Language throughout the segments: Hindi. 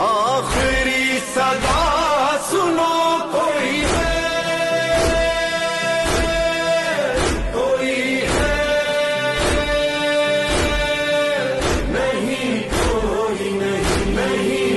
आखिरी सदा सुनो कोई है, कोई है, नहीं कोई नहीं नहीं।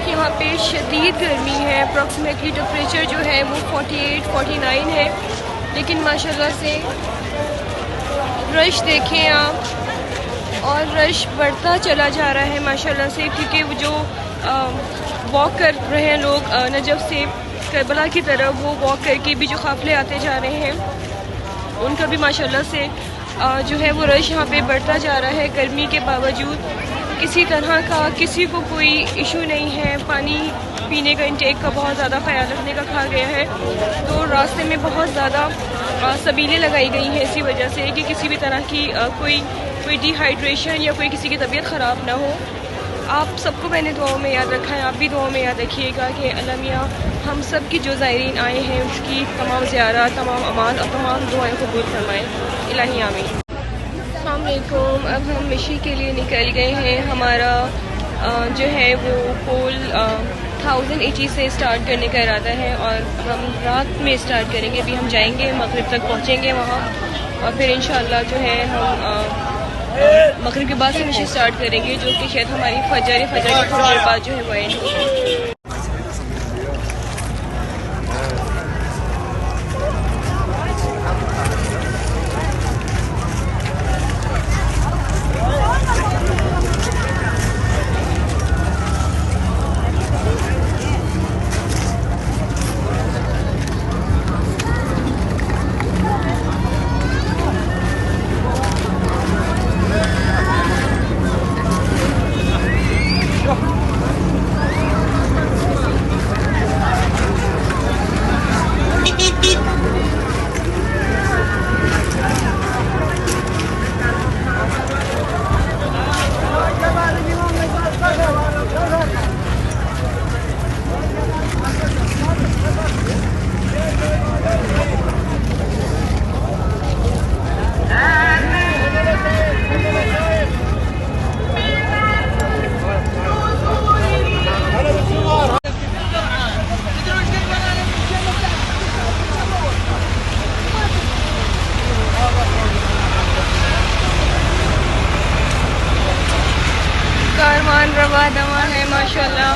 यहाँ पे शदीद गर्मी है। अप्रॉक्सीमेटली टेम्परेचर जो है वो 48-49 है, लेकिन माशाल्लाह से रश देखें आप, और रश बढ़ता चला जा रहा है माशाल्लाह से, क्योंकि वो जो वॉक कर रहे हैं लोग नजफ़ से करबला की तरफ, वो वॉक करके भी जो काफ़िले आते जा रहे हैं उनका भी माशाल्लाह से जो है वो रश यहाँ पे बढ़ता जा रहा है। गर्मी के बावजूद किसी तरह का किसी को कोई इशू नहीं है। पानी पीने का इंटेक का बहुत ज़्यादा ख्याल रखने का कहा गया है, तो रास्ते में बहुत ज़्यादा सबीलें लगाई गई हैं इसी वजह से कि किसी भी तरह की कोई डिहाइड्रेशन या कोई किसी की तबीयत ख़राब ना हो। आप सबको मैंने दुआओं में याद रखा है, आप भी दुआओं में याद रखिएगा कि अल्लाह मियाँ हम सब की जो ज़ायरीन आए हैं उसकी तमाम ज़ियारत, तमाम अमाल और तमाम दुआएं कबूल फरमाएँ। इलाही आमीन। अस्सलाम वालेकुम। अब हम मिशी के लिए निकल गए हैं। हमारा जो है वो पोल 1080 से स्टार्ट करने का इरादा है, और हम रात में स्टार्ट करेंगे। अभी हम जाएंगे मगरिब तक पहुँचेंगे वहाँ, और फिर इंशाअल्लाह जो है हम मगरिब के बाद से मिशी स्टार्ट करेंगे, जो कि शायद हमारी फजर के थोड़ी देर बाद जो है वो एंड होगी। कारवान रवा दवा है माशाल्लाह।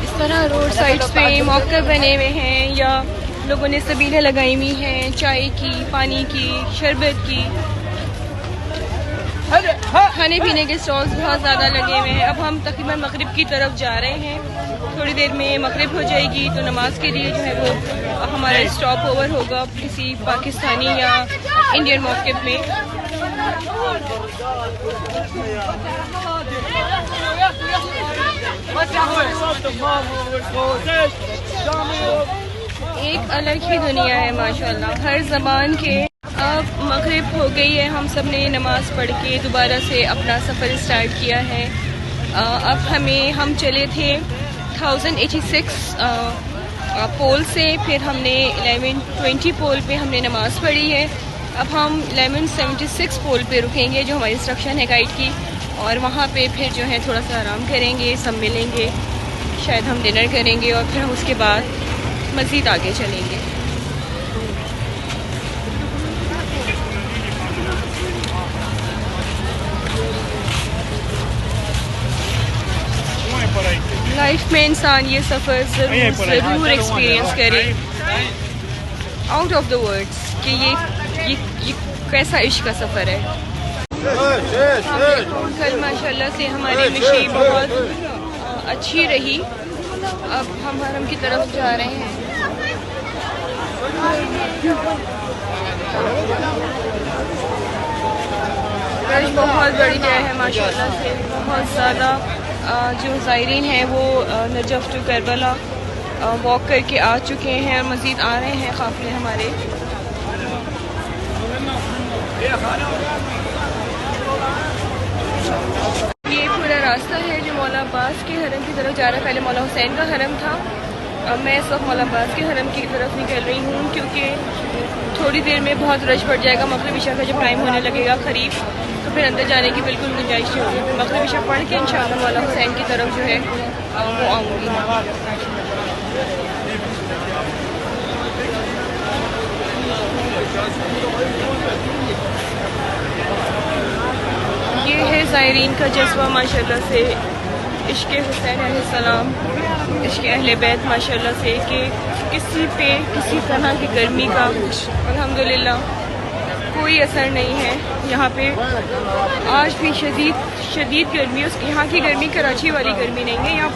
इस तरह रोड साइड्स पे मौके बने हुए हैं, या लोगों ने सबीलें लगाई हुई हैं चाय की, पानी की, शरबत की, खाने पीने के स्टॉल्स बहुत ज़्यादा लगे हुए हैं। अब हम तकरीबन मगरिब की तरफ जा रहे हैं। थोड़ी देर में मगरिब हो जाएगी तो नमाज के लिए जो है वो हमारा स्टॉप ओवर होगा किसी पाकिस्तानी या इंडियन मौक़िफ़ में। एक अलग ही दुनिया है माशाल्लाह हर ज़बान के। अब मगरिब हो गई है, हम सब ने नमाज़ पढ़ के दोबारा से अपना सफ़र स्टार्ट किया है। अब हम चले थे 1086 पोल से, फिर हमने 1120 पोल पे हमने नमाज़ पढ़ी है। अब हम 1176 पोल पे रुकेंगे, जो हमारी इंस्ट्रक्शन है गाइड की, और वहाँ पे फिर जो है थोड़ा सा आराम करेंगे, सब मिलेंगे, शायद हम डिनर करेंगे, और फिर हम उसके बाद मज़ीद आगे चलेंगे। लाइफ में इंसान ये सफ़र ज़रूर एक्सपीरियंस करे, आउट ऑफ द वर्ड्स, कि ये कैसा इश्क का सफ़र है। कल माशाल्लाह से हमारी मिशी बहुत अच्छी रही। अब हम हरम की तरफ जा रहे हैं। रश बहुत बढ़ गया है माशाल्लाह से, बहुत ज़्यादा जो ज़ायरीन हैं वो नजफ़ टू करबला वॉक करके आ चुके हैं और मज़ीद आ रहे हैं काफ़िले हमारे। ये पूरा रास्ता है जो मौला अब्बास के हरम की तरफ जा रहा है। पहले मौला हुसैन का हरम था, अब मैं इस वक्त मौला अब्बास के हरम की तरफ निकल रही हूँ क्योंकि थोड़ी देर में बहुत रश बढ़ जाएगा। मगरिब इशा का जब टाइम होने लगेगा करीब, तो फिर अंदर जाने की बिल्कुल गुंजाइश नहीं होगी। फिर मगरिब इशा पढ़ के इंशाअल्लाह मौला हुसैन की तरफ जो है वो आऊँगी। ये है ज़ायरीन का जज्बा माशाल्लाह से, इश्क़ हुसैन अलैहिस्सलाम, इश्क़ अहले बैत माशाल्लाह से, कि किसी पे किसी तरह की गर्मी का अल्हम्दुलिल्लाह कोई असर नहीं है यहाँ पे। आज भी शदीद गर्मी, उसकी यहाँ की गर्मी कराची वाली गर्मी नहीं है। यहाँ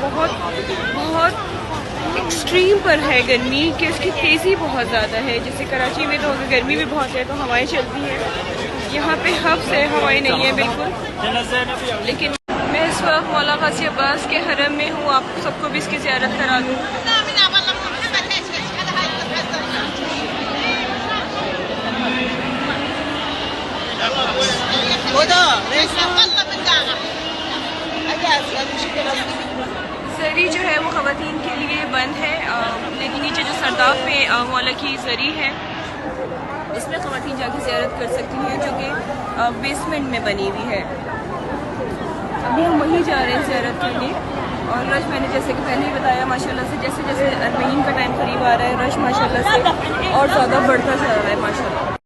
बहुत एक्सट्रीम पर है गर्मी कि उसकी तेज़ी बहुत ज़्यादा है। जैसे कराची में तो गर्मी भी बहुत है तो हवाएं चलती हैं, यहाँ पे हफ्स है, हवाएं नहीं है बिल्कुल। लेकिन मैं इस वक्त मौला गाज़ी अब्बास के हरम में हूँ, आप सबको भी इसकी ज़ियारत करा दूँ। ज़री जो है वो ख़वातीन के लिए बंद है, लेकिन नीचे जो सरदाब पे मौला की ज़री है उसमें ख़वातीन जाके ज़ियारत कर सकती हैं, जो कि बेसमेंट में बनी हुई है। अभी हम वहीं जा रहे हैं ज़ियारत करने। और रश मैंने जैसे कि पहले ही बताया माशाल्लाह से, जैसे जैसे अरबईन का टाइम करीब आ रहा है रश माशाल्लाह से और ज़्यादा बढ़ता जा रहा है माशाल्लाह।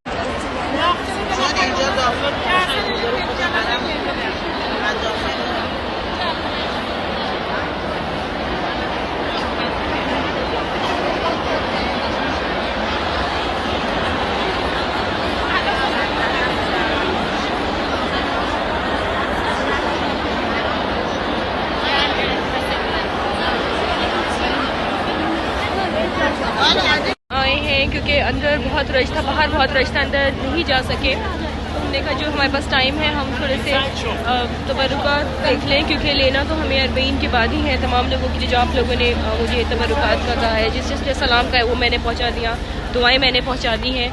आए हैं क्योंकि अंदर बहुत रश था, बाहर बहुत रश था, अंदर नहीं जा सके। तो हमने कहा जो हमारे पास टाइम है हम थोड़े से तबरुकात देख लें, क्योंकि लेना तो हमें अरबईन के बाद ही है। तमाम लोगों की जो आप लोगों ने मुझे तबरुकात का कहा है, जिसने सलाम का है वो मैंने पहुँचा दिया, दुआएँ मैंने पहुँचा दी हैं।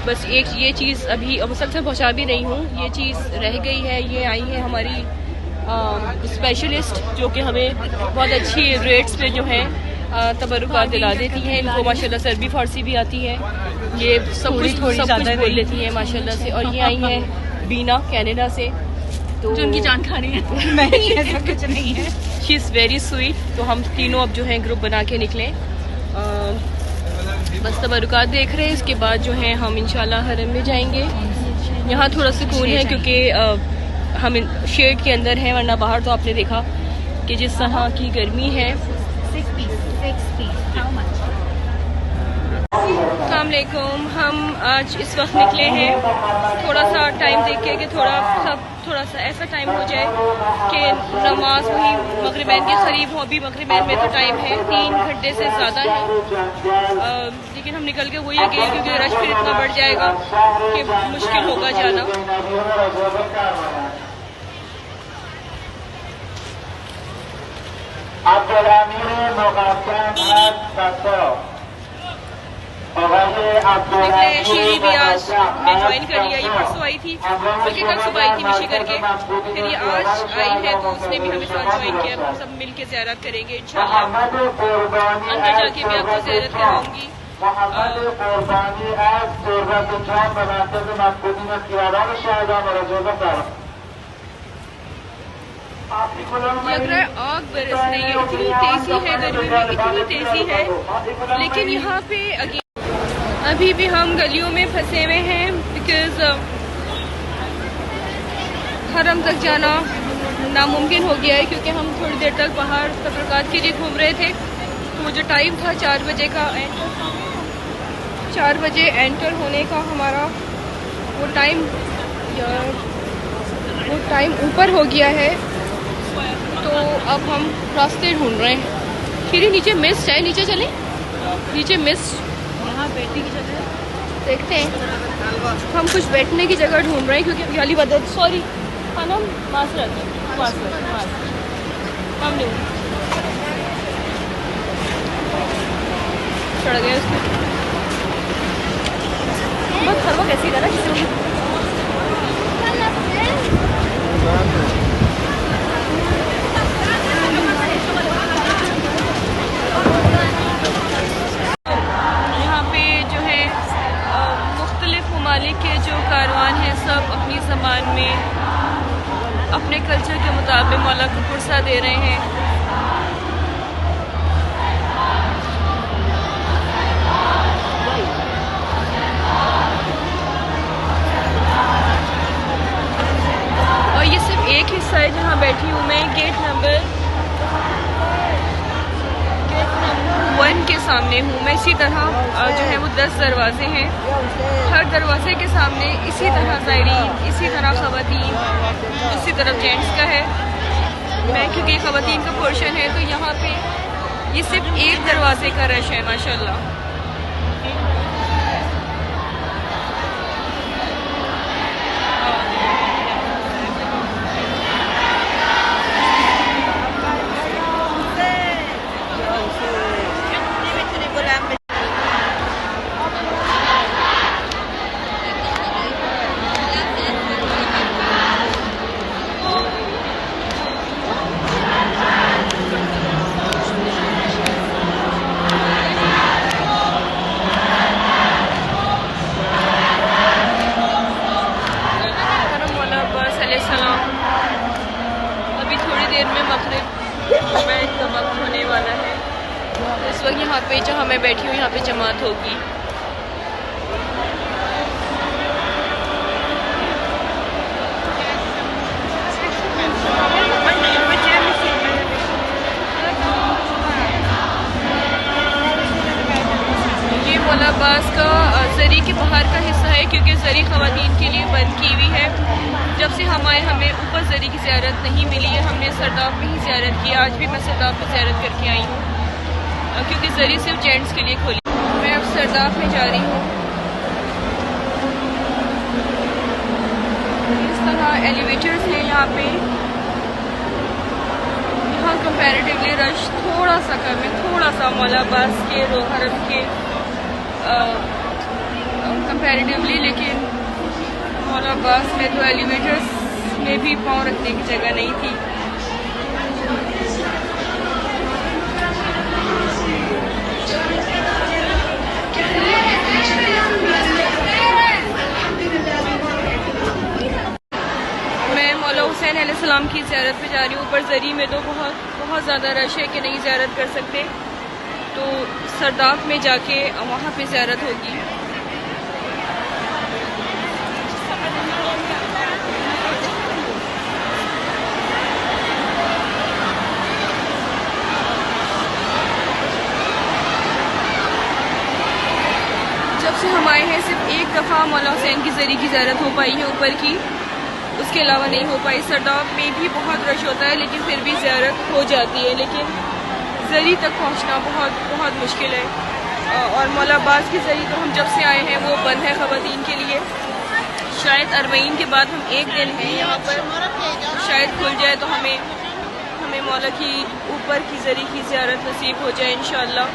बस एक ये चीज़ अभी मुसलसल पहुँचा भी रही हूँ, ये चीज़ रह गई है। ये आई है हमारी स्पेशलिस्ट जो कि हमें बहुत अच्छी रेट्स पे जो है तबरुकात दिला देती हैं। इनको माशाल्लाह से अरबी फारसी भी आती है, ये सब कुछ बोल लेती हैं माशाल्लाह से। और ये आई हैं बीना कनाडा से, तो जो उनकी जानकारी है नहीं, ऐसा कुछ नहीं है। She is very sweet. तो हम तीनों अब जो हैं ग्रुप बना के निकले, बस तबरुकात देख रहे हैं। इसके बाद जो है हम इंशाल्लाह हरम में जाएंगे। यहाँ थोड़ा सुकून है क्योंकि हम शेड के अंदर हैं, वरना बाहर तो आपने देखा कि जिस तरह की गर्मी है। अस्सलामुअलैकुम, हम आज इस वक्त निकले हैं थोड़ा सा टाइम देख के कि थोड़ा सा ऐसा टाइम हो जाए कि नमाज वही मगरिबैन के करीब हो। अभी मगरिबैन में तो टाइम है 3 घंटे से ज़्यादा है, लेकिन हम निकल के वही गए क्योंकि रश फिर इतना बढ़ जाएगा कि मुश्किल होगा जाना। शीरी भी आज मैं ज्वाइन कर लिया, ये परसों आई थी, बल्कि कल सुबह आई थी मिशी करके, फिर ये आज आई है तो उसने भी हमें साथ ज्वाइन किया। हम सब मिल के ज़ियारत करेंगे इंशाल्लाह। अंदर जाके भी आपको ज़ियारत कराऊंगी। लग रहा है आग बरस रही है, इतनी तेज़ी है गर्मी में, इतनी तेज़ी है। लेकिन यहाँ पे अभी भी हम गलियों में फंसे हुए हैं बिकॉज़ हरम तक जाना नामुमकिन हो गया है, क्योंकि हम थोड़ी देर तक बाहर तबरुकात के लिए घूम रहे थे। तो जो टाइम था 4 बजे का, 4 बजे एंटर होने का हमारा वो टाइम ऊपर हो गया है। तो अब हम रास्ते ढूंढ रहे हैं। फिर नीचे मिस्ट है, नीचे चलें, नीचे मिस्ट, यहाँ बैठने की जगह देखते हैं। हम कुछ बैठने की जगह ढूंढ रहे हैं क्योंकि अली बदल खाना मासरत हम चढ़ गए उसके बस हर वक्त ऐसे ही करा किसी को यहाँ पे जो है मुख्तलिफ ममालिक के जो कारवान हैं सब अपनी ज़बान में अपने कल्चर के मुताबिक मौला को पुरसा दे रहे हैं। एक हिस्सा है जहाँ बैठी हूँ मैं गेट नंबर 1 के सामने हूँ मैं। इसी तरह जो है वो 10 दरवाजे हैं, हर दरवाजे के सामने इसी तरह ज़ायरीन, इसी तरह ख़वातीन, इसी तरफ जेंट्स का है। मैं क्योंकि ख़वातीन का पोर्शन है तो यहाँ पे ये सिर्फ एक दरवाजे का रश है माशाल्लाह। अभी थोड़ी देर में मगरिब का वक्त होने वाला है। इस वक्त यहाँ पे जहाँ मैं बैठी हूँ यहाँ पे जमात होगी। ये मौला अब्बास का ज़री के बाहर का हिस्सा है क्योंकि ज़री ख़वातीन के लिए बंद की हुई है। जब से हम आए हमें ऊपर ज़री की ज़ियारत नहीं मिली है, हमने सरदाब में ही ज़ियारत की। आज भी मैं सरदाब में ज़ियारत करके आई हूँ क्योंकि ज़री सिर्फ जेंट्स के लिए खोली। मैं अब सरदाब में जा रही हूँ। इस तरह एलिवेटर्स हैं यहाँ पे। यहाँ कंपैरेटिवली रश थोड़ा सा कम है, थोड़ा सा मौला अब्बास के हरम के कंपैरेटिवली, लेकिन मौला अब्बास में तो एलिवेटर्स में भी पाँव रखने की जगह नहीं थी। मैं मौला हुसैन अलैहिस्सलाम की ज़ियारत पे जा रही हूँ। ऊपर ज़री में तो बहुत ज़्यादा रश है कि नहीं ज़ियारत कर सकते, तो सरदाब में जाके वहाँ पे ज़ियारत होगी। जब से हम आए हैं सिर्फ एक दफ़ा मौला हुसैन की ज़री की ज़ियारत हो पाई है ऊपर की, उसके अलावा नहीं हो पाई। सरदाब में भी बहुत रश होता है लेकिन फिर भी ज़ियारत हो जाती है, लेकिन ज़री तक पहुंचना बहुत मुश्किल है। और मौला अब्बास की ज़री तो हम जब से आए हैं वो बंद है ख़वातीन के लिए। शायद अरबईन के बाद हम एक दिन हैं यहाँ पर, शायद खुल जाए तो हमें मौला की ऊपर की ज़री की ज़ियारत नसीब हो जाए इंशाअल्लाह।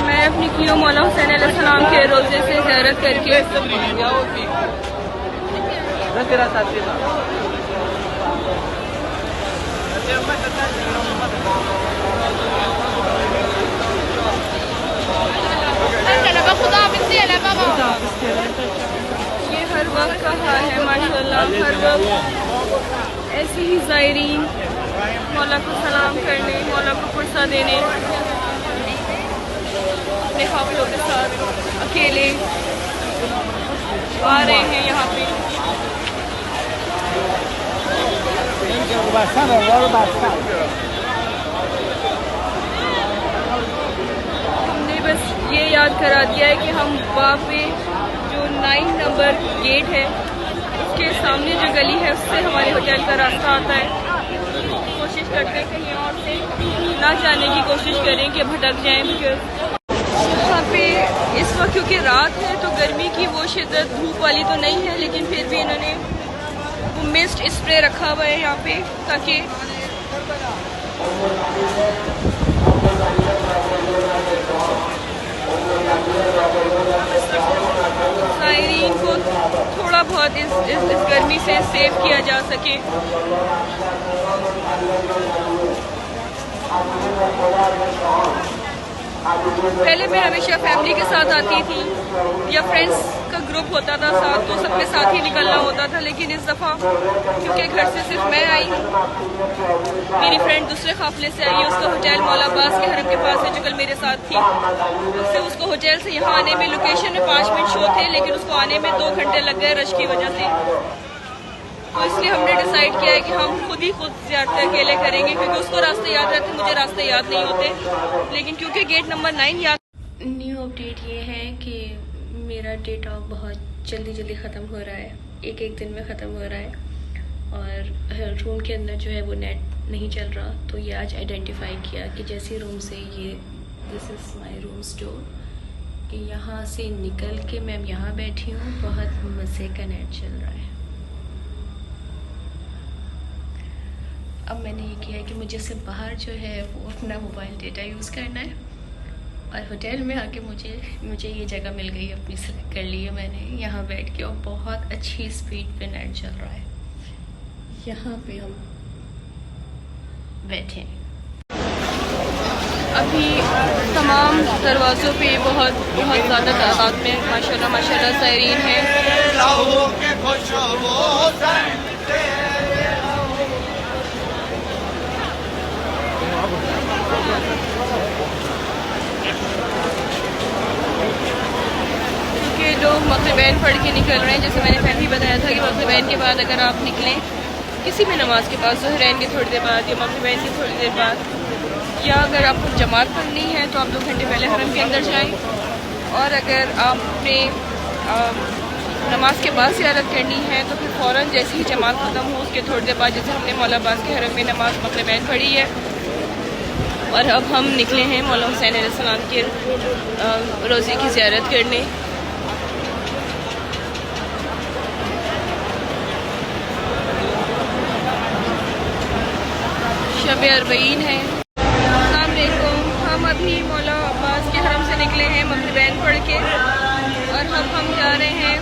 मैं अपनी कियो मौला हुसैन अलैहिस्सलाम के रोज़े से ज़ियारत करके ये हर वक्त का हाल है माशाल्लाह। हर वक्त ऐसे ही ज़ायरीन मौला को सलाम करने, मौला को पुरसा देने अपने काफिलों के साथ अकेले आ रहे हैं यहाँ पे। हमने बस ये याद करा दिया है कि हम वहाँ पे जो 9 नंबर गेट है उसके सामने जो गली है उससे हमारे होटल का रास्ता आता है। कोशिश करते हैं कहीं और से ना जाने की कोशिश करें कि भटक जाएं, बिकॉज यहाँ पे इस वक्त क्योंकि रात है तो गर्मी की वो शिद्दत धूप वाली तो नहीं है, लेकिन फिर भी इन्होंने वो मिस्ट स्प्रे रखा हुआ है यहाँ पे ताकि ज़ायरीन को थोड़ा बहुत इस गर्मी से सेव किया जा सके। पहले मैं हमेशा फैमिली के साथ आती थी या फ्रेंड्स का ग्रुप होता था साथ, तो सबके साथ ही निकलना होता था, लेकिन इस दफ़ा क्योंकि घर से सिर्फ मैं आई हूँ, मेरी फ्रेंड दूसरे काफिले से आई है, उसका होटल मौला अब्बास के हरम के पास है जो कल मेरे साथ थी। उसको होटल से यहाँ आने में लोकेशन में 5 मिनट शो थे, लेकिन उसको आने में 2 घंटे लग गए रश की वजह से। तो इसलिए हमने डिसाइड किया है कि हम खुद ज़ियारत अकेले करेंगे, क्योंकि उसको रास्ते याद रहते, मुझे रास्ते याद नहीं होते, लेकिन क्योंकि गेट नंबर 9 याद। न्यू अपडेट ये है कि मेरा डेटा बहुत जल्दी ख़त्म हो रहा है, एक दिन में ख़त्म हो रहा है, और रूम के अंदर जो है वो नेट नहीं चल रहा। तो ये आज आइडेंटिफाई किया कि जैसे रूम से ये this is my room store, कि यहाँ से निकल के मैं यहाँ बैठी हूँ, बहुत मज़े का नेट चल रहा है। अब मैंने ये किया है कि मुझे से बाहर जो है वो अपना मोबाइल डेटा यूज़ करना है, और होटल में आके मुझे ये जगह मिल गई, अपनी सेलेक्ट कर ली है मैंने, यहाँ बैठ के, और बहुत अच्छी स्पीड पे नेट चल रहा है। यहाँ पे हम बैठे हैं। अभी तमाम दरवाज़ों पे बहुत ज़्यादा तादाद में माशाल्लाह ज़ायरीन है। लोग मग़रिबैन पढ़ के निकल रहे हैं, जैसे मैंने पहले ही बताया था कि मग़रिबैन के बाद अगर आप निकलें किसी भी नमाज के पास, ज़ुहरैन की थोड़ी देर बाद या मग़रिबैन की थोड़ी देर बाद, या अगर आपको जमात पढ़नी है तो आप 2 घंटे पहले हरम के अंदर जाएं, और अगर आपने नमाज के बाद ज़ियारत करनी है तो फिर फ़ौरन जैसे ही जमात ख़त्म हो उसके थोड़ी देर बाद, जैसे हमने मौला अब्बास के हरम में नमाज मग़रिबैन पढ़ी है, और अब हम निकले हैं मौला हुसैन अलैहिस्सलाम के रोज़े की ज़ियारत करने। शब अरबईन है। अस्सलाम वालेकुम। हम अभी मौला अब्बास के हरम से निकले हैं मग़रिबैन पढ़ के, और हम जा रहे हैं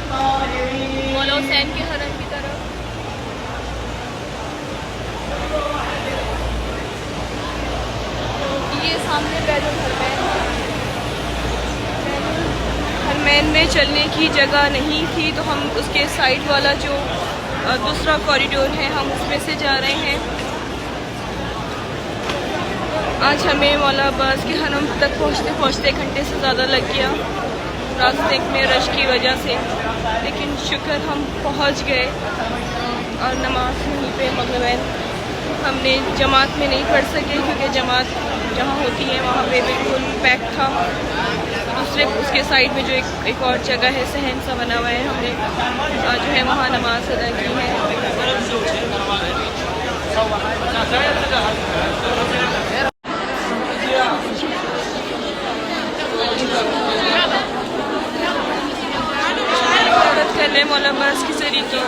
मौला हुसैन के हरम की तरफ। ये सामने बैतुल हरमैन में चलने की जगह नहीं थी, तो हम उसके साइड वाला जो दूसरा कॉरिडोर है हम उसमें से जा रहे हैं। आज हमें मौला अब्बास के हरम तक पहुँचते 1 घंटे से ज़्यादा लग गया रास्ते में रश की वजह से, लेकिन शुक्र हम पहुँच गए। और नमाज यहीं पे मग़रिबैन हमने जमात में नहीं पढ़ सके, क्योंकि जमात जहाँ होती है वहाँ पे बिल्कुल पैक था। दूसरे उसके साइड में जो एक और जगह है, सहन सा बना हुआ है, हमने जो है वहाँ नमाज अदा की है। करने मौला अब्बास की तरीके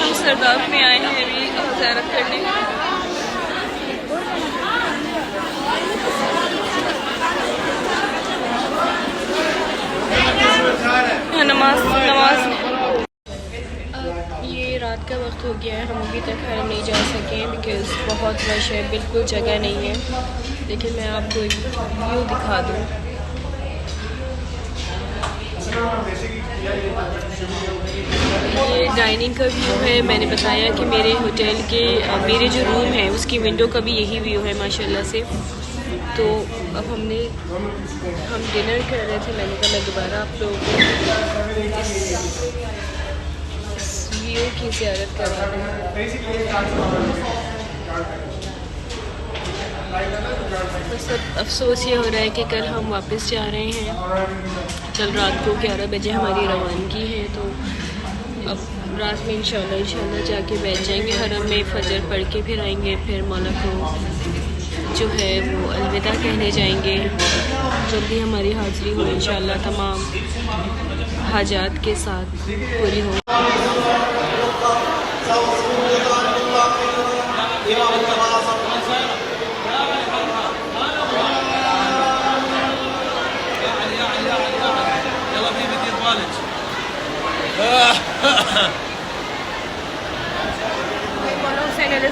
हम सरदार में आए हैं अभी ज़ियारत करने। नमाज ये रात का वक्त हो गया है, हम अभी तक हरम नहीं जा सके बिकॉज़ बहुत रश है, बिल्कुल जगह नहीं है। लेकिन मैं आपको एक व्यू दिखा दूँ। ये डाइनिंग का व्यू है। मैंने बताया कि मेरे होटल के मेरे जो रूम है उसकी विंडो का भी यही व्यू है माशाल्लाह से। तो अब हम डिनर कर रहे थे, मैंने कहा मैं दोबारा आप लोगों को इस व्यू की ज़ियारत करा दूँ। बस अब अफसोस ये हो रहा है कि कल हम वापस जा रहे हैं। कल रात को 11 बजे हमारी रवानगी है, तो अब रात में इंशाल्लाह जाके बैठ जाएंगे हरम में, फजर पढ़ के फिर आएंगे, फिर मौला को जो है वो अलविदा कहने जाएंगे। जल्दी हमारी हाज़िरी हो इंशाल्लाह, तमाम हाजात के साथ पूरी हो।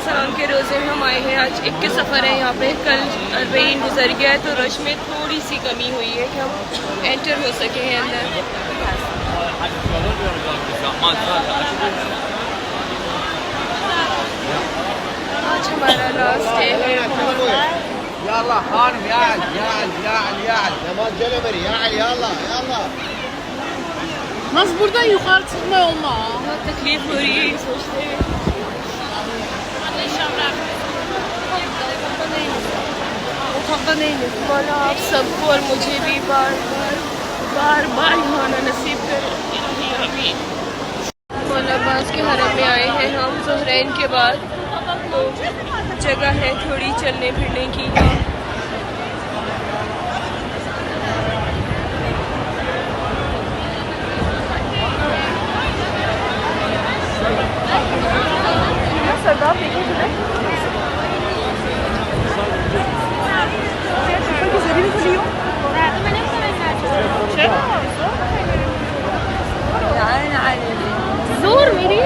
सलाम के रोज़े में हम आए हैं। आज 21 सफ़र है यहाँ पे, कल 40 गुजर गया है, तो रश में थोड़ी सी कमी हुई है कि हम एंटर हो सके हैं अंदर। आज हमारा लास्ट डे है। Nasıl buradan yukarı çıkma olma. बहुत तकलीफ हो रही है ये सोचते हैं। मौला आप सबको और मुझे भी बार बार यहाँ आना नसीब करें। मौला अब्बास के हरम में आए हैं हम ज़ुहरैन के बाद, तो जगह है थोड़ी चलने फिरने की। सरदार जोर मेरी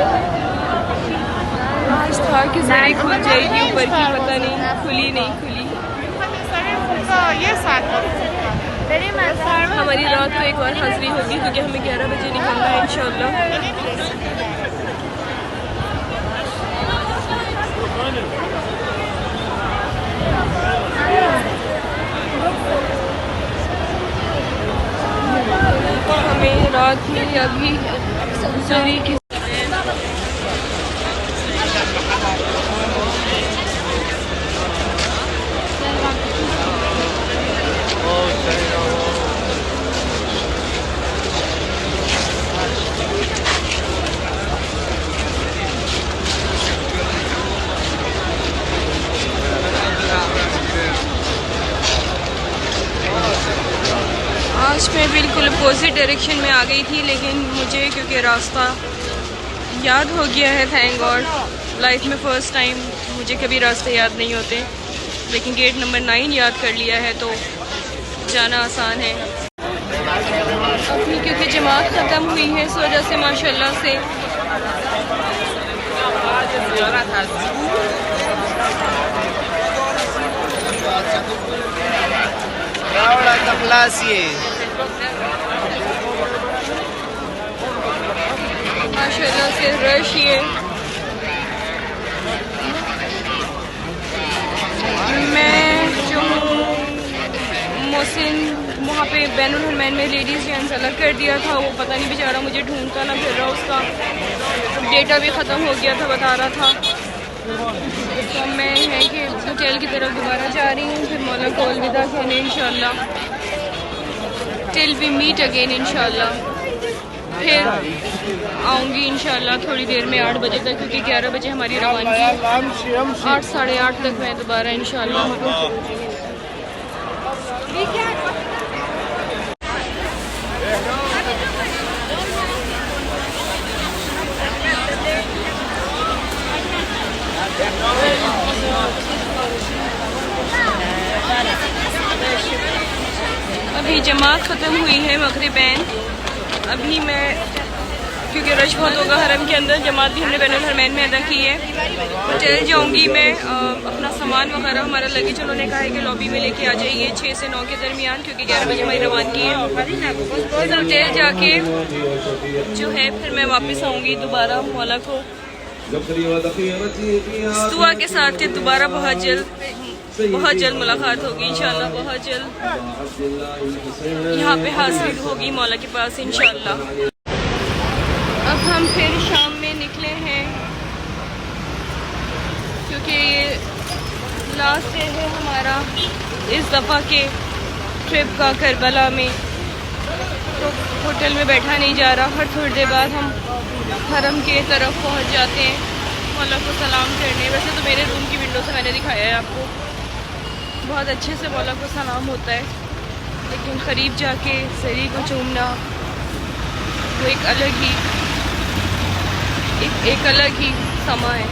आज था कि जरी खुल जाएगी ऊपर की, पता नहीं खुली नहीं खुली। हमारी रात को एक और हाज़िरी होगी क्योंकि हमें 11 बजे निकलना है इंशाल्लाह। हमें रात में अभी जरी की आज मैं बिल्कुल अपोजिट डायरेक्शन में आ गई थी, लेकिन मुझे क्योंकि रास्ता याद हो गया है, थैंक गॉड। लाइफ में फ़र्स्ट टाइम मुझे कभी रास्ते याद नहीं होते, लेकिन गेट नंबर 9 याद कर लिया है तो जाना आसान है। अभी क्योंकि जमात ख़त्म हुई है इस वजह से माशाल्लाह से माशाल्लाह से रश ये मैं जो मोहसिन वहाँ पे बैनुल हरमैन में लेडीज़ जेंट्स अलग कर दिया था, वो पता नहीं बेचारा मुझे ढूंढता ना फिर रहा, उसका डेटा भी ख़त्म हो गया था बता रहा था। तो मैं है कि होटल की तरफ दोबारा जा रही हूँ, फिर मौला को अलविदा कहने इंशाल्लाह। टिल वी मीट अगेन इंशाल्लाह। फिर आऊँगी इंशाल्लाह थोड़ी देर में 8 बजे तक, क्योंकि 11 बजे हमारी रवानगी, 8 साढ़े 8 तक मैं दोबारा इंशाल्लाह। अभी जमात ख़त्म हुई है मगरिबैन। अभी मैं क्योंकि रश बहुत होगा हरम के अंदर, जमात भी हमने बैनुल हरमैन में अदा की है, तो चल जाऊँगी मैं। अपना सामान वगैरह हमारा लगेज उन्होंने कहा है कि लॉबी में लेके आ जाइए 6 से 9 के दरमियान, क्योंकि 11 बजे हमारी रवानगी है। तो होटल जाके जो है फिर मैं वापस आऊँगी दोबारा मौला को दुआ के साथ कि दोबारा बहुत जल्द मुलाकात होगी इंशाल्लाह, बहुत जल्द यहाँ पे हाजिर होगी मौला के पास इंशाल्लाह। अब हम फिर शाम में निकले हैं क्योंकि ये लास्ट डे है हमारा इस दफ़ा के ट्रिप का करबला में। तो होटल में बैठा नहीं जा रहा। हर थोड़ी देर बाद हम हरम के तरफ पहुंच जाते हैं मौला को सलाम करने। वैसे तो मेरे रूम की विंडो से मैंने दिखाया है आपको, बहुत अच्छे से मौला को सलाम होता है, लेकिन करीब जाके सरी को चूमना वो एक अलग ही समा है।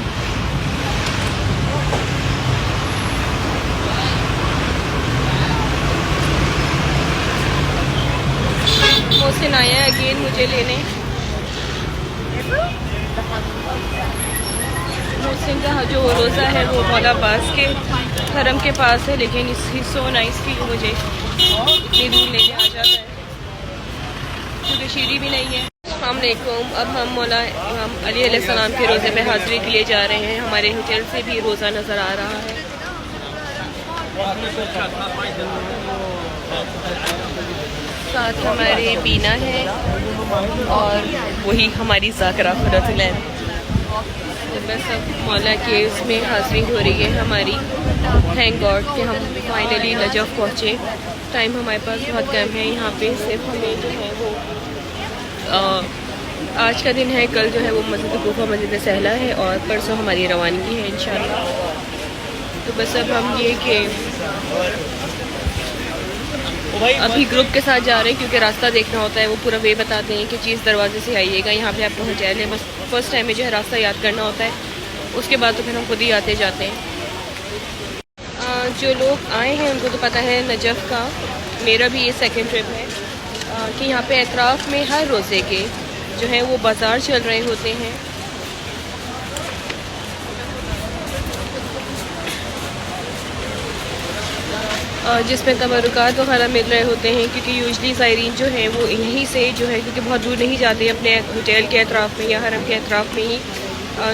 मोहसिन आया है अगेन मुझे लेने। मोहसिन का जो रोज़ा है वो मौला अब्बास के हरम के पास है, लेकिन इसकी सो नाइस की मुझे इतनी दूर लेके आ जाता है क्योंकि शीरी भी नहीं है। अस्सलामुअलैकुम। अब हम मौला इमाम अली अलैहिस्सलाम के रोज़े पे हाज़िरी के लिए जा रहे हैं। हमारे होटल से भी रोज़ा नज़र आ रहा है। साथ हमारे बीना है और वही हमारी ज़ाकरा खुरतुलैन। तो बस अब मौला के उसमें हाज़िरी हो रही है हमारी। थैंक गॉड कि हम फाइनली नजफ़ पहुँचे। टाइम हमारे पास बहुत कम है यहाँ पे। सिर्फ हमें जो है वो आज का दिन है, कल जो है वो मस्जिद कूफा मस्जिद सहला है और परसों हमारी रवानगी है इंशाल्लाह। तो बस अब हम ये कि अभी ग्रुप के साथ जा रहे हैं क्योंकि रास्ता देखना होता है। वो पूरा वे बताते हैं कि चीज़ दरवाजे से आइएगा, यहाँ पे आप पहुँच जाए। बस फर्स्ट टाइम में जो है रास्ता याद करना होता है, उसके बाद तो फिर हम खुद ही आते जाते हैं। जो लोग आए हैं उनको तो पता है नजफ़ का, मेरा भी ये सेकंड ट्रिप है कि यहाँ पे अतराफ़ में हर रोज़े के जो है वो बाज़ार चल रहे होते हैं। जिसमें तबरुकात वगैरह मिल रहे होते हैं क्योंकि यूजली ज़ायरीन जो है वो यहीं से जो है, क्योंकि बहुत दूर नहीं जाते अपने होटल के अतराफ़ में या हरम के अतराफ़ में ही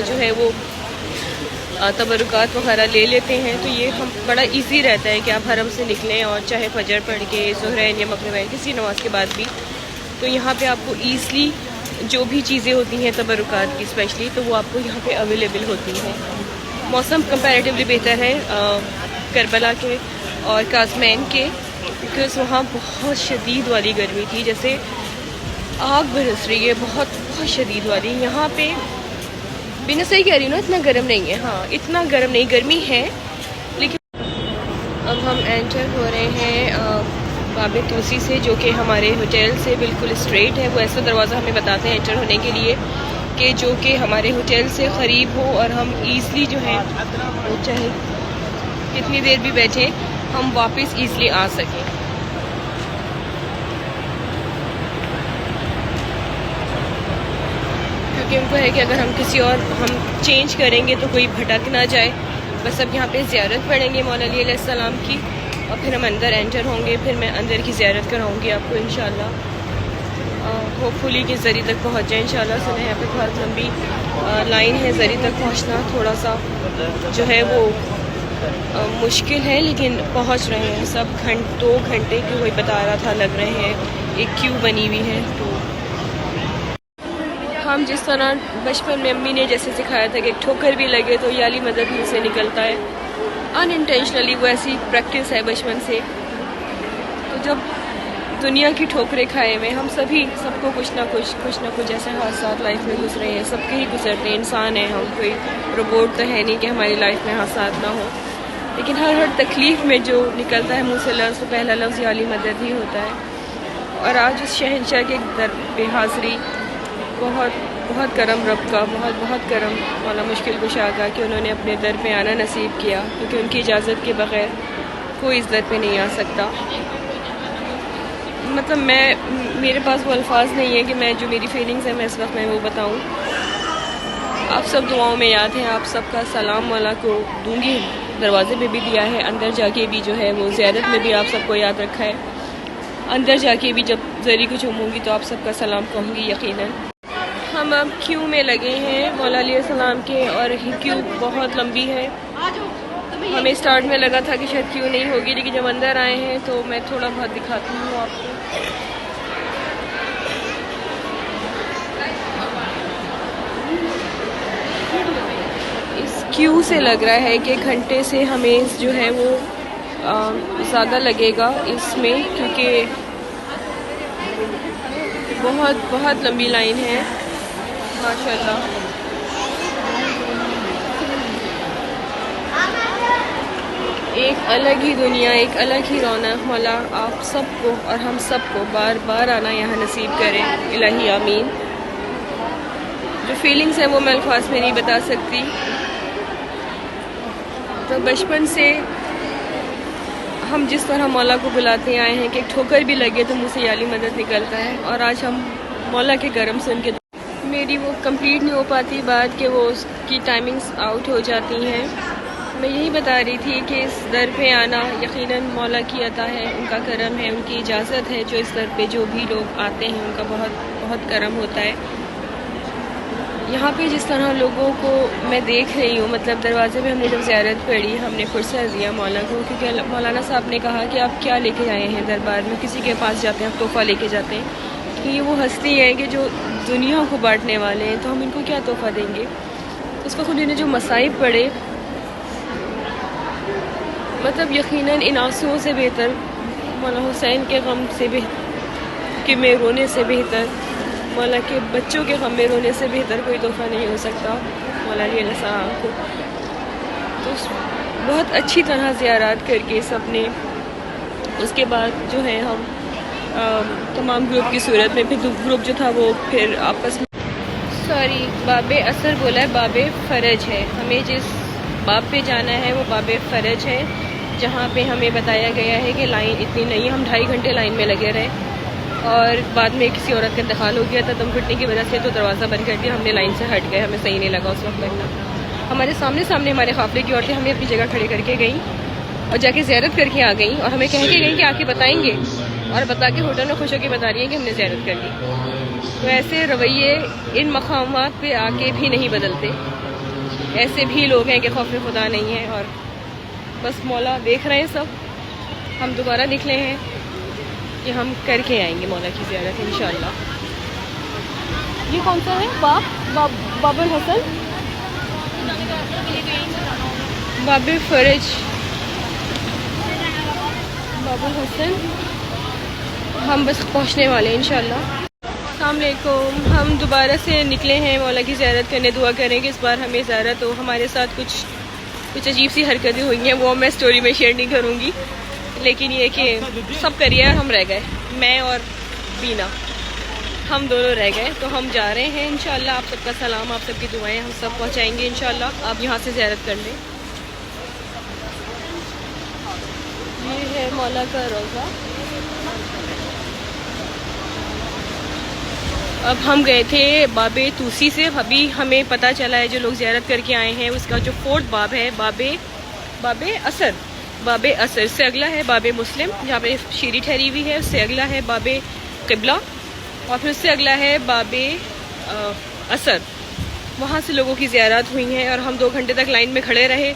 जो है वो तबरुकात वगैरह ले लेते हैं। तो ये हम बड़ा इजी रहता है कि आप हरम से निकलें और चाहे फजर पढ़ के ज़ुहरैन या मग़रिबैन किसी नमाज के बाद भी, तो यहाँ पे आपको ईज़िली जो भी चीज़ें होती हैं तबरुकात की स्पेशली, तो वो आपको यहाँ पे अवेलेबल होती हैं। मौसम कंपैरेटिवली बेहतर है करबला के और काज़मैन के, बिकॉज़ वहाँ बहुत शदीद वाली गर्मी थी, जैसे आग बरस रही है, बहुत बहुत शदीद वाली। यहाँ पे बिना सही कह रही हूँ ना, इतना गर्म नहीं है। हाँ, इतना गर्म नहीं, गर्मी है लेकिन। अब हम एंटर हो रहे हैं बाबे तूसी से, जो कि हमारे होटल से बिल्कुल स्ट्रेट है। वो ऐसा दरवाज़ा हमें बताते हैं एंटर होने के लिए कि जो कि हमारे होटल से क़रीब हो और हम ईज़िली जो है चाहे कितनी देर भी बैठे हम वापस ईज़िली आ सकें। क्योंकि उनको है कि अगर हम किसी और हम चेंज करेंगे तो कोई भटक ना जाए। बस अब यहाँ पे ज़ियारत पढ़ेंगे मौला अली अलैहिस्सलाम की और फिर हम अंदर एंटर होंगे। फिर मैं अंदर की ज़ियारत कराऊँगी आपको इंशाल्लाह। होपफुली कि ज़री तक पहुँच जाए इंशाल्लाह। सुना है यहाँ पे बहुत लंबी लाइन है, ज़री तक पहुँचना थोड़ा सा जो है वो मुश्किल है, लेकिन पहुँच रहे हैं सब। 2 घंटे की कोई बता रहा था लग रहे हैं, एक क्यू बनी हुई है। तो हम जिस तरह बचपन में अम्मी ने जैसे सिखाया था कि ठोकर भी लगे तो याली मदद मुँह से निकलता है, अनइंटेंशनली वो ऐसी प्रैक्टिस है बचपन से। तो जब दुनिया की ठोकरें खाए हुए हम सभी, सबको कुछ ना कुछ ऐसे हादसात लाइफ में गुजरे हैं, सबके ही गुजरते हैं। इंसान है हम, कोई रोबोट तो है नहीं कि हमारी लाइफ में हादसात ना हो। लेकिन हर तकलीफ़ में जो निकलता है मुँह से लफ्ज़, तो पहला लफ्ज़ याली मदद ही होता है। और आज उस शहंशाह के दर पे हाज़िरी, बहुत करम रब का, बहुत करम मौला मुश्किल कुशा का कि उन्होंने अपने दर पे आना नसीब किया, क्योंकि उनकी इजाज़त के बग़ैर कोई इस दर पे नहीं आ सकता। मतलब मेरे पास वो अल्फाज नहीं है कि मैं जो मेरी फीलिंग्स हैं मैं इस वक्त मैं वो बताऊँ। आप सब दुआओं में याद हैं, आप सबका सलाम मौला को दूंगी। दरवाजे पे भी दिया है, अंदर जाके भी जो है वो ज़ियारत में भी आप सबको याद रखा है। अंदर जाके भी जब ज़री को चूमूँगी तो आप सबका सलाम कहूँगी यकीनन। हम अब क्यू में लगे हैं मौला अली सलाम के, और क्यू बहुत लंबी है। हमें स्टार्ट में लगा था कि शायद क्यू नहीं होगी, लेकिन जब अंदर आए हैं तो मैं थोड़ा बहुत दिखाती हूँ आपको। इस क्यू से लग रहा है कि घंटे से हमें जो है वो ज़्यादा लगेगा इसमें, क्योंकि बहुत बहुत लंबी लाइन है माशाल्लाह। एक अलग ही दुनिया, एक अलग ही रौनक। मौला आप सबको और हम सबको बार बार आना यहाँ नसीब करें, इलाही आमीन। जो फीलिंग्स हैं वो मैं अल्फाज में नहीं बता सकती। तो बचपन से हम जिस तरह मौला को बुलाते आए हैं कि एक ठोकर भी लगे तो मुझसे याली मदद निकलता है, और आज हम मौला के करम से उनके मेरी वो कंप्लीट नहीं हो पाती बात कि वो उसकी टाइमिंग्स आउट हो जाती हैं। मैं यही बता रही थी कि इस दर पे आना यकीनन मौला की अता है, उनका करम है, उनकी इजाज़त है। जो इस दर पे जो भी लोग आते हैं उनका बहुत बहुत करम होता है। यहाँ पे जिस तरह लोगों को मैं देख रही हूँ, मतलब दरवाजे पे हमने जब ज़ियारत पढ़ी हमने फुर्सत दिया मौला को, क्योंकि मौलाना साहब ने कहा कि आप क्या लेके आए हैं दरबार में, किसी के पास जाते हैं आप तोहफ़ा लेके जाते हैं, कि ये वो हस्ती है कि जो दुनिया को बांटने वाले हैं, तो हम इनको क्या तोहफ़ा देंगे। उस वक्त उन्होंने जो मसाइब पढ़े, मतलब यकीनन इन आंसुओं से बेहतर, मौला हुसैन के गम से के में रोने से बेहतर, मौला के बच्चों के गम में रोने से बेहतर कोई तोहफ़ा नहीं हो सकता मौला अली साहब को। तो बहुत अच्छी तरह ज़ियारत करके सबने, उसके बाद जो है हम तमाम ग्रुप की सूरत में, फिर ग्रुप जो था वो फिर आपस में, सॉरी बाबे असर बोला है, बाबे फ़रज है। हमें जिस बाब पे जाना है वो बाबे फ़रज है, जहाँ पे हमें बताया गया है कि लाइन इतनी नहीं है। हम 2.5 घंटे लाइन में लगे रहे और बाद में किसी औरत का इंतकाल हो गया था दम घुटने की वजह से, तो दरवाज़ा बंद कर दिया, हमने लाइन से हट गए, हमें सही नहीं लगा उस वक्त लगना। हमारे सामने सामने हमारे काफ़िले की औरतें हमें अपनी जगह खड़े करके गई और जाके ज़ियारत करके आ गई, और हमें कह के गई कि आके बताएंगे, और बता के होटल में खुश होकर बता रही हैं कि हमने ज़ियारत कर ली। तो ऐसे रवैये इन मकामात पे आके भी नहीं बदलते। ऐसे भी लोग हैं कि खौफ खुदा नहीं है, और बस मौला देख रहे हैं सब। हम दोबारा निकले हैं कि हम करके आएंगे मौला की ज़ियारत इंशाअल्लाह। ये कौन सा है? बाबुल हसन, बाबे फ़रज, बाबुल हसन। हम बस पहुंचने वाले हैं इंशाअल्लाह। अस्सलाम वालेकुम। हम दोबारा से निकले हैं मौला की ज़ियारत करने। दुआ करें कि इस बार हमें ज़ियारत हो। हमारे साथ कुछ अजीब सी हरकतें हुई हैं, वो मैं स्टोरी में शेयर नहीं करूँगी, लेकिन ये कि सब करिए हम रह गए, मैं और बीना, हम दोनों रह गए। तो हम जा रहे हैं इंशाअल्लाह। आप सबका सलाम, आप सबकी दुआएं हम सब पहुँचाएँगे इंशाअल्लाह। आप यहाँ से ज़ियारत कर लें। ये है मौला का रोज़ा। अब हम गए थे बाबे तूसी से, अभी हमें पता चला है जो लोग ज़ियारत करके आए हैं उसका जो 4th बाब है बाबे असर से अगला है बाबे मुस्लिम, जहाँ पे शीरी ठहरी हुई है। उससे अगला है बाबे क़िबला, और फिर उससे अगला है बाबे असर। वहाँ से लोगों की ज़ियारत हुई हैं और हम 2 घंटे तक लाइन में खड़े रहे,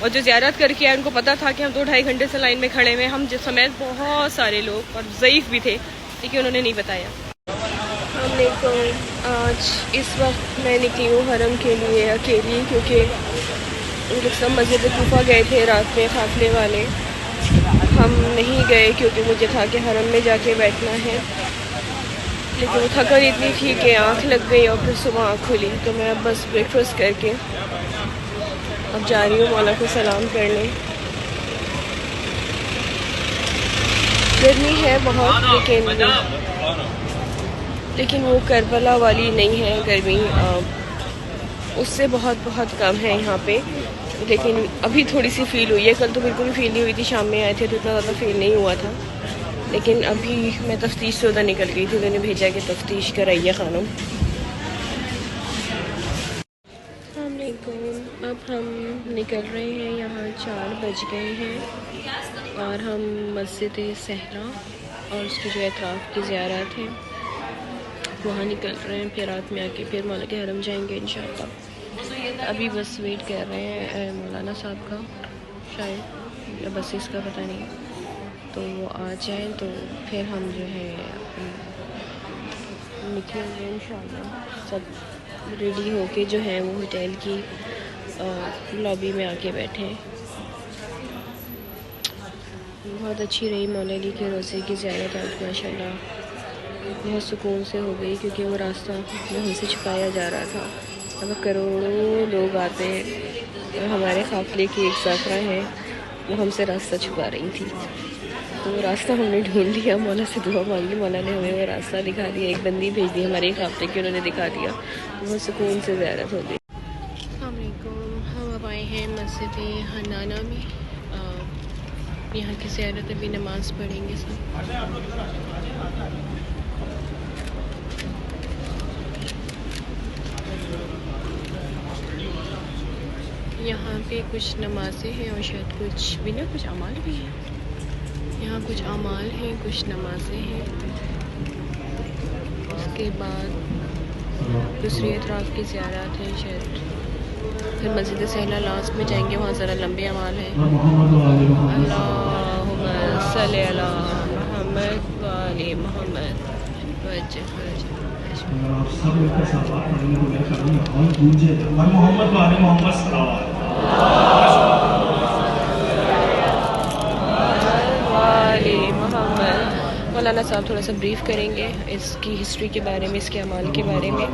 और जो ज़ियारत करके आए उनको पता था कि हम 2-2.5 घंटे से लाइन में खड़े हुए। हम जिस समेत बहुत सारे लोग और ज़ईफ़ भी थे, लेकिन उन्होंने नहीं बताया। हमने तो आज इस वक्त मैं निकली हूँ हरम के लिए अकेली, क्योंकि सब मस्जिद कूफा गए थे रात में काफ़िले वाले। हम नहीं गए क्योंकि मुझे था कि हरम में जाके बैठना है, लेकिन वो थकन इतनी थी कि आँख लग गई और फिर सुबह आँख खुली। तो मैं अब बस ब्रेकफास्ट करके अब जा रही हूँ मौला को सलाम करने। गर्मी है बहुत, लेकिन वो करबला वाली नहीं है गर्मी, उससे बहुत कम है यहाँ पे। लेकिन अभी थोड़ी सी फ़ील हुई है, कल तो बिल्कुल भी फ़ील नहीं हुई थी। शाम में आए थे तो इतना ज़्यादा फ़ील नहीं हुआ था, लेकिन अभी मैं तफ्तीश से उधर निकल गई थी, उन्होंने भेजा कि तफ्तीश कराइए खानम। अब हम निकल रहे हैं, यहाँ 4 बज गए हैं और हम मस्जिद सहरा और उसकी जो एतराफ़ की ज़ियारत है वहाँ निकल रहे हैं। फिर रात में आके फिर मौला के हरम जाएंगे इंशाअल्लाह। अभी बस वेट कर रहे हैं मौलाना साहब का, शायद या बस इसका पता नहीं, तो वो आ जाए तो फिर हम जो है निकलेंगे इंशाअल्लाह। सब रेडी होके जो है वो होटल की लॉबी में आके बैठे। बहुत अच्छी रही मौला अली के रोज़े की ज़ियारत आज माशाल्लाह। बहुत सुकून से हो गई, क्योंकि वो रास्ता हमसे छुपाया जा रहा था। अब करोड़ों लोग आते हैं और हमारे काफ़िले की एक ज़ाकरा है, वो हमसे रास्ता छुपा रही थी। तो वो रास्ता हमने ढूंढ लिया, मौला से दुआ मांगी, मौला ने हमें वो रास्ता दिखा दिया। एक बंदी भेज दी हमारे काफ़िले की, उन्होंने दिखा दिया। बहुत सुकून से ज़ियारत हो गई। हम अब आए हैं मस्जिद हन्नाना में। यहाँ की ज़ियारत अभी नमाज पढ़ेंगे सब। यहाँ पे कुछ नमाज़ें हैं और शायद कुछ भी ना, कुछ अमाल भी हैं। यहाँ कुछ अमाल हैं, कुछ नमाज़ें हैं। उसके बाद दूसरी अतराफ़ की ज़ियारत है शायद। फिर मस्जिद सहला लास्ट में जाएंगे, वहाँ ज़रा लंबे अमाल हैं। अल्लाहुम्मा सल्ली अला मुहम्मद व आले मुहम्मद वज्जह सब मिलकर सलावत पढ़ने को लेकर और गूंजे मोहम्मद वाले मोहम्मद सलावत वाले मोहम्मद। मौलाना साहब थोड़ा सा ब्रीफ करेंगे इसकी हिस्ट्री के बारे में, इसके अमाल के बारे में।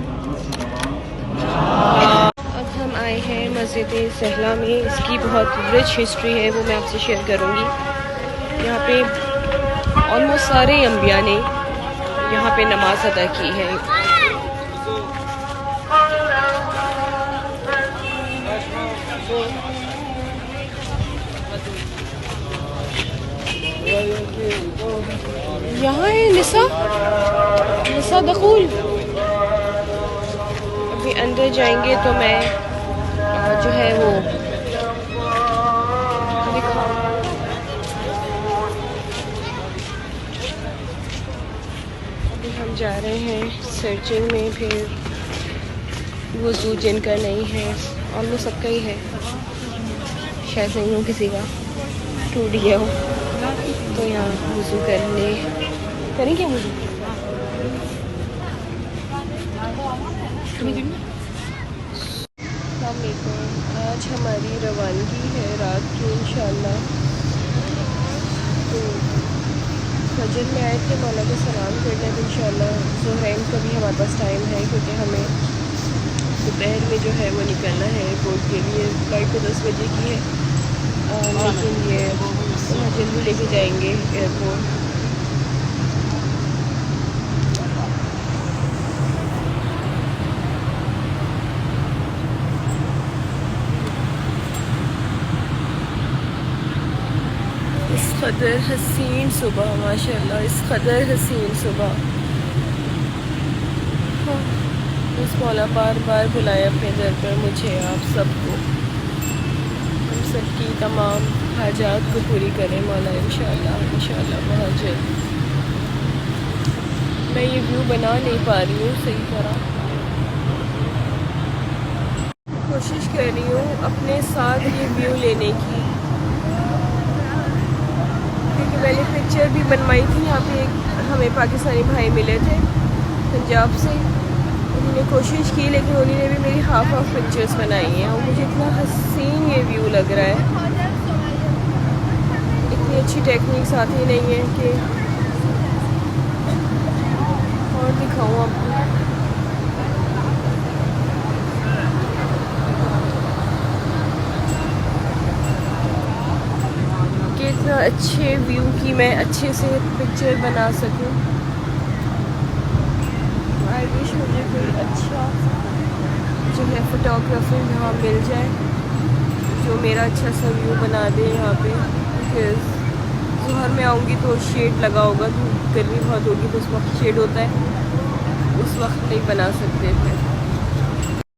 अब हम आए हैं मस्जिद सहला में। इसकी बहुत रिच हिस्ट्री है, वो मैं आपसे शेयर करूँगी। यहाँ पे ऑलमोस्ट सारे अंबिया ने यहाँ पे नमाज अदा की है। यहाँ है निसा दखूल। अभी अंदर जाएंगे तो मैं जो है वो अभी हम जा रहे हैं सर्चिंग में। फिर वज़ू जिनका नहीं है, ऑलमोस्ट सबका ही है, शायद नहीं हो किसी का, टूट गया हो, तो यहाँ वज़ू करेंगे वज़ू। आज हमारी रवानगी है रात की इंशाल्लाह। तो फजर में आए थे, मौला को सलाम करने तो इंशाल्लाह ज़ुहरैन का भी हमारे पास टाइम है, क्योंकि हमें दोपहर में जो है वो निकलना है एयरपोर्ट के लिए। फ्लाइट तो 10 बजे की है, लेकिन ये जल्दी लेके जाएंगे एयरपोर्ट। इस कदर हसीन सुबह, माशाल्लाह, इस कदर हसीन सुबह। हाँ, इस मौला बार बार बुलाए अपने दर पर मुझे, आप सबको, हम सबकी तमाम हाजात को पूरी करें मौला इंशाल्लाह बहुत जल्द। मैं ये व्यू बना नहीं पा रही हूँ सही तरह, कोशिश कर रही हूँ अपने साथ ये व्यू लेने की, क्योंकि मैंने पिक्चर भी बनवाई थी। यहाँ पे हमें पाकिस्तानी भाई मिले थे पंजाब से, उन्होंने कोशिश की, लेकिन उन्होंने भी मेरी हाफ पिक्चर्स बनाई हैं और मुझे इतना हसीन ये व्यू लग रहा है। इतनी अच्छी टेक्निक्स आती नहीं है कि और दिखाऊँ आपको। कि इतना अच्छे व्यू की मैं अच्छे से पिक्चर बना सकूं। आई विश मुझे कोई अच्छा जो है फोटोग्राफर यहाँ मिल जाए, जो मेरा अच्छा सा व्यू बना दे यहाँ पे। बिकॉज ज़ोहर में आऊँगी तो शेड लगा होगा, तो गर्मी बहुत होगी तो उस वक्त शेड होता है, उस वक्त नहीं बना सकते थे।